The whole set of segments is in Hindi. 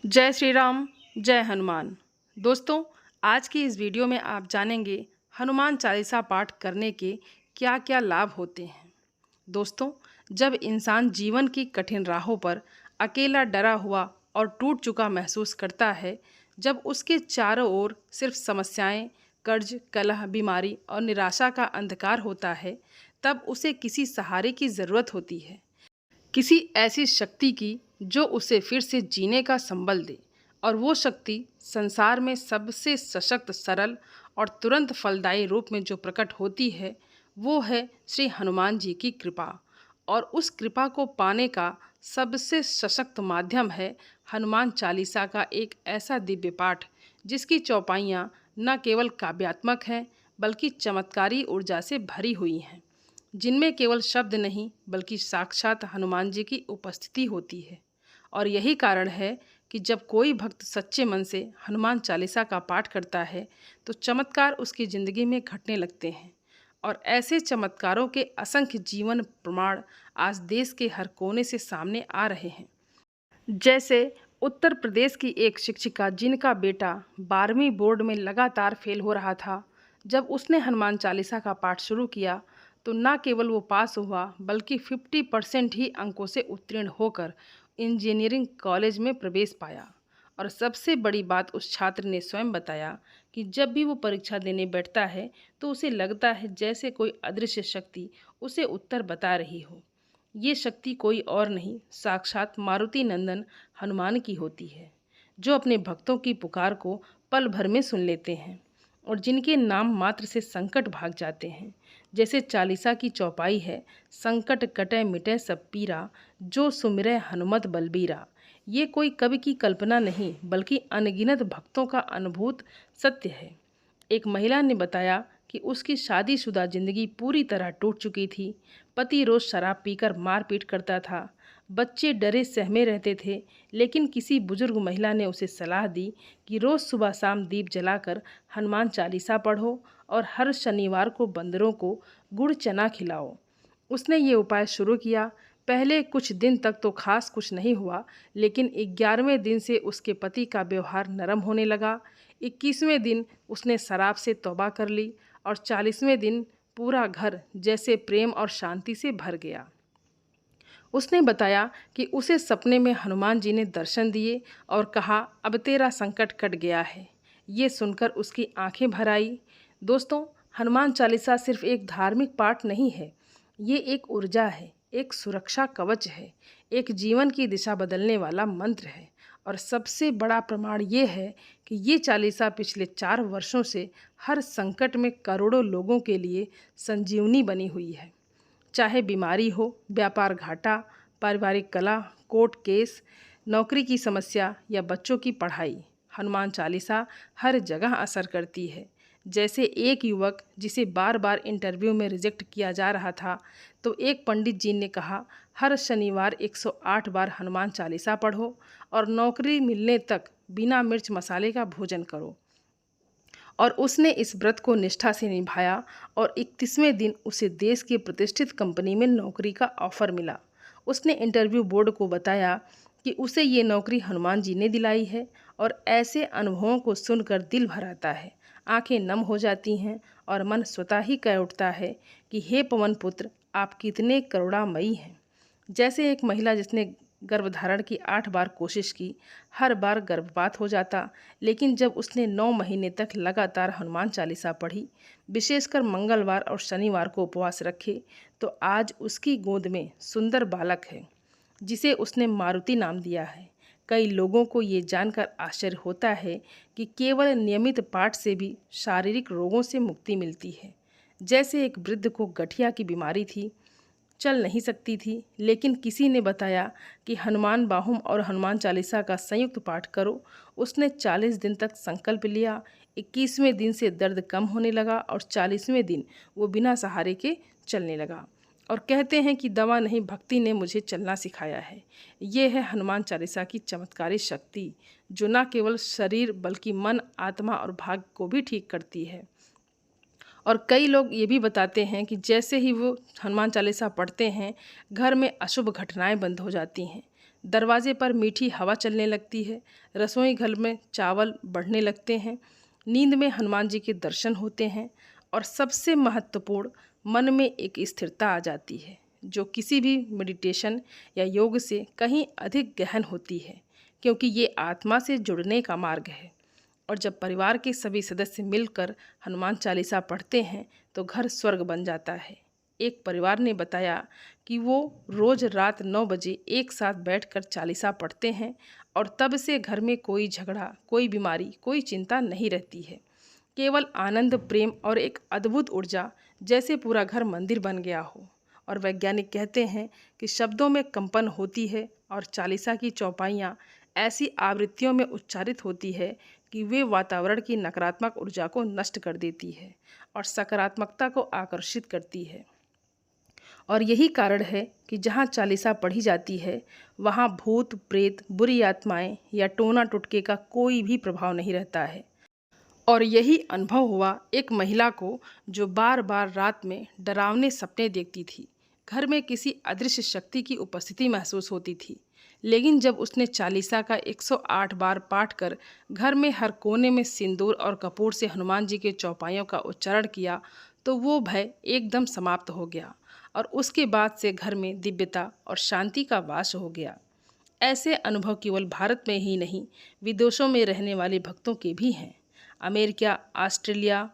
जय श्री राम, जय हनुमान। दोस्तों, आज की इस वीडियो में आप जानेंगे हनुमान चालीसा पाठ करने के क्या क्या लाभ होते हैं। दोस्तों, जब इंसान जीवन की कठिन राहों पर अकेला डरा हुआ और टूट चुका महसूस करता है, जब उसके चारों ओर सिर्फ समस्याएं, कर्ज, कलह, बीमारी और निराशा का अंधकार होता है, तब उसे किसी सहारे की ज़रूरत होती है। किसी ऐसी शक्ति की जो उसे फिर से जीने का संबल दे। और वो शक्ति संसार में सबसे सशक्त, सरल और तुरंत फलदायी रूप में जो प्रकट होती है, वो है श्री हनुमान जी की कृपा। और उस कृपा को पाने का सबसे सशक्त माध्यम है हनुमान चालीसा का एक ऐसा दिव्य पाठ जिसकी चौपाइयाँ न केवल काव्यात्मक हैं बल्कि चमत्कारी ऊर्जा से भरी हुई हैं, जिनमें केवल शब्द नहीं बल्कि साक्षात हनुमान जी की उपस्थिति होती है। और यही कारण है कि जब कोई भक्त सच्चे मन से हनुमान चालीसा का पाठ करता है तो चमत्कार उसकी ज़िंदगी में घटने लगते हैं। और ऐसे चमत्कारों के असंख्य जीवन प्रमाण आज देश के हर कोने से सामने आ रहे हैं। जैसे उत्तर प्रदेश की एक शिक्षिका जिनका बेटा 12वीं बोर्ड में लगातार फेल हो रहा था, जब उसने हनुमान चालीसा का पाठ शुरू किया तो न केवल वो पास हुआ बल्कि 50% ही अंकों से उत्तीर्ण होकर इंजीनियरिंग कॉलेज में प्रवेश पाया। और सबसे बड़ी बात, उस छात्र ने स्वयं बताया कि जब भी वो परीक्षा देने बैठता है तो उसे लगता है जैसे कोई अदृश्य शक्ति उसे उत्तर बता रही हो। ये शक्ति कोई और नहीं, साक्षात मारुति नंदन हनुमान की होती है, जो अपने भक्तों की पुकार को पल भर में सुन लेते हैं और जिनके नाम मात्र से संकट भाग जाते हैं। जैसे चालीसा की चौपाई है, संकट कटे मिटे सब पीरा, जो सुमिरै हनुमत बलबीरा। ये कोई कवि की कल्पना नहीं बल्कि अनगिनत भक्तों का अनुभूत सत्य है। एक महिला ने बताया कि उसकी शादीशुदा जिंदगी पूरी तरह टूट चुकी थी। पति रोज शराब पीकर मारपीट करता था, बच्चे डरे सहमे रहते थे, लेकिन किसी बुजुर्ग महिला ने उसे सलाह दी कि रोज सुबह शाम दीप जलाकर हनुमान चालीसा पढ़ो और हर शनिवार को बंदरों को गुड़ चना खिलाओ। उसने ये उपाय शुरू किया। पहले कुछ दिन तक तो खास कुछ नहीं हुआ, लेकिन 11वें दिन से उसके पति का व्यवहार नरम होने लगा। 21वें दिन उसने शराब से तौबा कर ली और 40वें दिन पूरा घर जैसे प्रेम और शांति से भर गया। उसने बताया कि उसे सपने में हनुमान जी ने दर्शन दिए और कहा, अब तेरा संकट कट गया है। ये सुनकर उसकी आंखें भर आई। दोस्तों, हनुमान चालीसा सिर्फ एक धार्मिक पाठ नहीं है, ये एक ऊर्जा है, एक सुरक्षा कवच है, एक जीवन की दिशा बदलने वाला मंत्र है। और सबसे बड़ा प्रमाण ये है कि ये चालीसा पिछले 4 वर्षों से हर संकट में करोड़ों लोगों के लिए संजीवनी बनी हुई है। चाहे बीमारी हो, व्यापार घाटा, पारिवारिक कलह, कोर्ट केस, नौकरी की समस्या या बच्चों की पढ़ाई, हनुमान चालीसा हर जगह असर करती है। जैसे एक युवक जिसे बार बार इंटरव्यू में रिजेक्ट किया जा रहा था, तो एक पंडित जी ने कहा, हर शनिवार 108 बार हनुमान चालीसा पढ़ो और नौकरी मिलने तक बिना मिर्च मसाले का भोजन करो। और उसने इस व्रत को निष्ठा से निभाया और 31वें दिन उसे देश की प्रतिष्ठित कंपनी में नौकरी का ऑफर मिला। उसने इंटरव्यू बोर्ड को बताया कि उसे ये नौकरी हनुमान जी ने दिलाई है। और ऐसे अनुभवों को सुनकर दिल भर आता है, आंखें नम हो जाती हैं और मन स्वतः ही कह उठता है कि हे पवन पुत्र, आप कितने करुणामयी हैं। जैसे एक महिला जिसने गर्भधारण की 8 बार कोशिश की, हर बार गर्भपात हो जाता, लेकिन जब उसने 9 महीने तक लगातार हनुमान चालीसा पढ़ी, विशेषकर मंगलवार और शनिवार को उपवास रखे, तो आज उसकी गोद में सुंदर बालक है जिसे उसने मारुति नाम दिया है। कई लोगों को ये जानकर आश्चर्य होता है कि केवल नियमित पाठ से भी शारीरिक रोगों से मुक्ति मिलती है। जैसे एक वृद्ध को गठिया की बीमारी थी, चल नहीं सकती थी, लेकिन किसी ने बताया कि हनुमान बाहुम और हनुमान चालीसा का संयुक्त पाठ करो। उसने 40 दिन तक संकल्प लिया। 21वें दिन से दर्द कम होने लगा और 40वें दिन वो बिना सहारे के चलने लगा। और कहते हैं कि दवा नहीं, भक्ति ने मुझे चलना सिखाया है। ये है हनुमान चालीसा की चमत्कारी शक्ति, जो न केवल शरीर बल्कि मन, आत्मा और भाग्य को भी ठीक करती है। और कई लोग ये भी बताते हैं कि जैसे ही वो हनुमान चालीसा पढ़ते हैं, घर में अशुभ घटनाएं बंद हो जाती हैं। दरवाजे पर मीठी हवा चलने लगती है, रसोई घर में चावल बढ़ने लगते हैं, नींद में हनुमान जी के दर्शन होते हैं और सबसे महत्वपूर्ण, मन में एक स्थिरता आ जाती है जो किसी भी मेडिटेशन या योग से कहीं अधिक गहन होती है, क्योंकि ये आत्मा से जुड़ने का मार्ग है। और जब परिवार के सभी सदस्य मिलकर हनुमान चालीसा पढ़ते हैं तो घर स्वर्ग बन जाता है। एक परिवार ने बताया कि वो रोज़ रात 9 बजे एक साथ बैठकर चालीसा पढ़ते हैं और तब से घर में कोई झगड़ा, कोई बीमारी, कोई चिंता नहीं रहती है। केवल आनंद, प्रेम और एक अद्भुत ऊर्जा, जैसे पूरा घर मंदिर बन गया हो। और वैज्ञानिक कहते हैं कि शब्दों में कंपन होती है और चालीसा की चौपाइयाँ ऐसी आवृत्तियों में उच्चारित होती है कि वे वातावरण की नकारात्मक ऊर्जा को नष्ट कर देती है और सकारात्मकता को आकर्षित करती है। और यही कारण है कि जहाँ चालीसा पढ़ी जाती है वहाँ भूत, प्रेत, बुरी आत्माएं या टोना टुटके का कोई भी प्रभाव नहीं रहता है। और यही अनुभव हुआ एक महिला को जो बार बार रात में डरावने सपने देखती थी। घर में किसी अदृश्य शक्ति की उपस्थिति महसूस होती थी। लेकिन जब उसने चालीसा का 108 बार पाठ कर घर में हर कोने में सिंदूर और कपूर से हनुमान जी के चौपाइयों का उच्चारण किया तो वो भय एकदम समाप्त हो गया और उसके बाद से घर में दिव्यता और शांति का वास हो गया। ऐसे अनुभव केवल भारत में ही नहीं, विदेशों में रहने वाले भक्तों के भी हैं। America, Australia,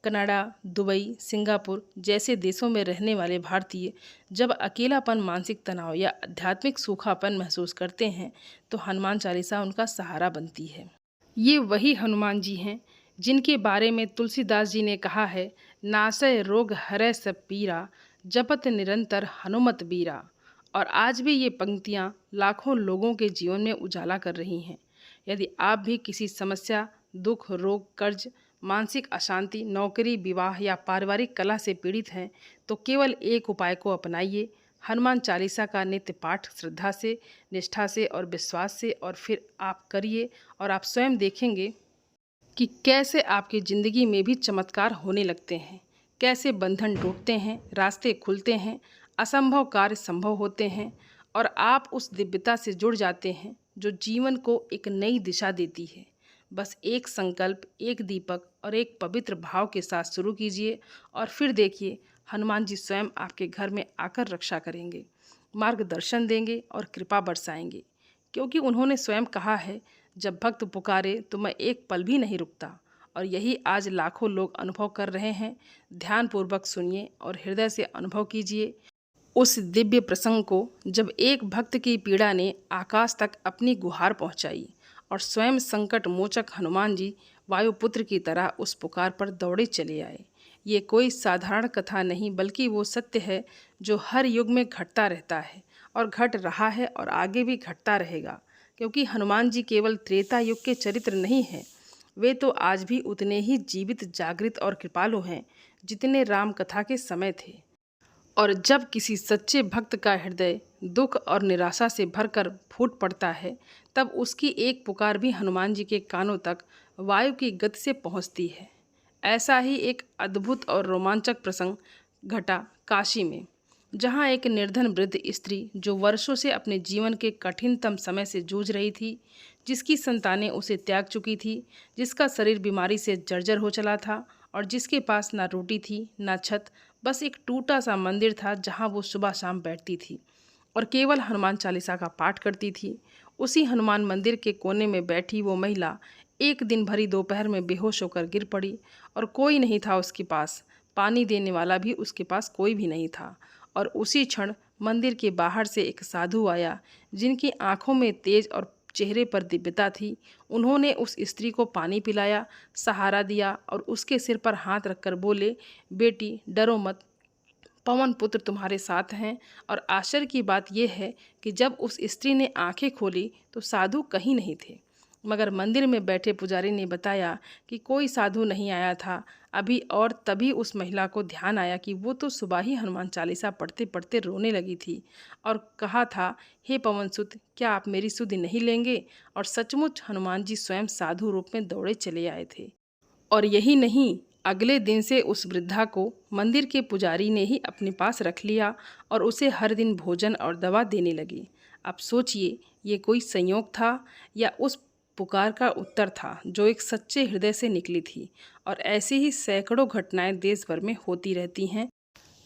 Canada, Dubai, Singapore जैसे देशों में रहने वाले भारतीय जब अकेलापन, मानसिक तनाव या आध्यात्मिक सूखापन महसूस करते हैं तो हनुमान चालीसा उनका सहारा बनती है। ये वही हनुमान जी हैं जिनके बारे में तुलसीदास जी ने कहा है, नासय रोग हरै सब पीरा, जपत निरंतर हनुमत बीरा। और आज भी ये पंक्तियाँ लाखों लोगों के जीवन में उजाला कर रही हैं। यदि आप भी किसी समस्या, दुख, रोग, कर्ज, मानसिक अशांति, नौकरी, विवाह या पारिवारिक कलह से पीड़ित हैं तो केवल एक उपाय को अपनाइए, हनुमान चालीसा का नित्य पाठ श्रद्धा से, निष्ठा से और विश्वास से, और फिर आप करिए और आप स्वयं देखेंगे कि कैसे आपकी ज़िंदगी में भी चमत्कार होने लगते हैं, कैसे बंधन टूटते हैं, रास्ते खुलते हैं, असंभव कार्य संभव होते हैं और आप उस दिव्यता से जुड़ जाते हैं जो जीवन को एक नई दिशा देती है। बस एक संकल्प, एक दीपक और एक पवित्र भाव के साथ शुरू कीजिए और फिर देखिए हनुमान जी स्वयं आपके घर में आकर रक्षा करेंगे, मार्गदर्शन देंगे और कृपा बरसाएंगे। क्योंकि उन्होंने स्वयं कहा है, जब भक्त पुकारे तो मैं एक पल भी नहीं रुकता। और यही आज लाखों लोग अनुभव कर रहे हैं। ध्यानपूर्वक सुनिए और हृदय से अनुभव कीजिए उस दिव्य प्रसंग को जब एक भक्त की पीड़ा ने आकाश तक अपनी गुहार पहुंचाई और स्वयं संकट मोचक हनुमान जी वायुपुत्र की तरह उस पुकार पर दौड़े चले आए। ये कोई साधारण कथा नहीं, बल्कि वो सत्य है जो हर युग में घटता रहता है और घट रहा है और आगे भी घटता रहेगा। क्योंकि हनुमान जी केवल त्रेता युग के चरित्र नहीं हैं, वे तो आज भी उतने ही जीवित, जागृत और कृपालु हैं जितने राम कथा के समय थे। और जब किसी सच्चे भक्त का हृदय दुख और निराशा से भरकर फूट पड़ता है, तब उसकी एक पुकार भी हनुमान जी के कानों तक वायु की गति से पहुंचती है। ऐसा ही एक अद्भुत और रोमांचक प्रसंग घटा काशी में, जहां एक निर्धन वृद्ध स्त्री जो वर्षों से अपने जीवन के कठिनतम समय से जूझ रही थी, जिसकी संतानें उसे त्याग चुकी थी, जिसका शरीर बीमारी से जर्जर हो चला था और जिसके पास ना रोटी थी ना छत, बस एक टूटा सा मंदिर था जहां वो सुबह शाम बैठती थी और केवल हनुमान चालीसा का पाठ करती थी। उसी हनुमान मंदिर के कोने में बैठी वो महिला एक दिन भरी दोपहर में बेहोश होकर गिर पड़ी और कोई नहीं था उसके पास, पानी देने वाला भी उसके पास कोई भी नहीं था। और उसी क्षण मंदिर के बाहर से एक साधु आया, जिनकी आंखों में तेज और चेहरे पर दिव्यता थी। उन्होंने उस स्त्री को पानी पिलाया, सहारा दिया और उसके सिर पर हाथ रखकर बोले, बेटी डरो मत, पवन पुत्र तुम्हारे साथ हैं। और आश्चर्य की बात यह है कि जब उस स्त्री ने आंखें खोली तो साधु कहीं नहीं थे, मगर मंदिर में बैठे पुजारी ने बताया कि कोई साधु नहीं आया था अभी। और तभी उस महिला को ध्यान आया कि वो तो सुबह ही हनुमान चालीसा पढ़ते पढ़ते रोने लगी थी और कहा था, हे पवन सुत, क्या आप मेरी सुधि नहीं लेंगे? और सचमुच हनुमान जी स्वयं साधु रूप में दौड़े चले आए थे। और यही नहीं, अगले दिन से उस वृद्धा को मंदिर के पुजारी ने ही अपने पास रख लिया और उसे हर दिन भोजन और दवा देने लगी। अब सोचिए, ये कोई संयोग था या उस पुकार का उत्तर था जो एक सच्चे हृदय से निकली थी। और ऐसी ही सैकड़ों घटनाएं देश भर में होती रहती हैं।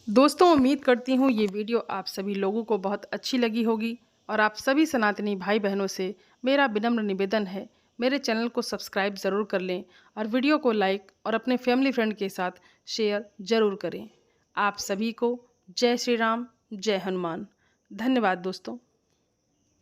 दोस्तों, उम्मीद करती हूँ ये वीडियो आप सभी लोगों को बहुत अच्छी लगी होगी। और आप सभी सनातनी भाई बहनों से मेरा विनम्र निवेदन है, मेरे चैनल को सब्सक्राइब ज़रूर कर लें और वीडियो को लाइक और अपने फैमिली फ्रेंड के साथ शेयर ज़रूर करें। आप सभी को जय श्री राम, जय हनुमान। धन्यवाद दोस्तों।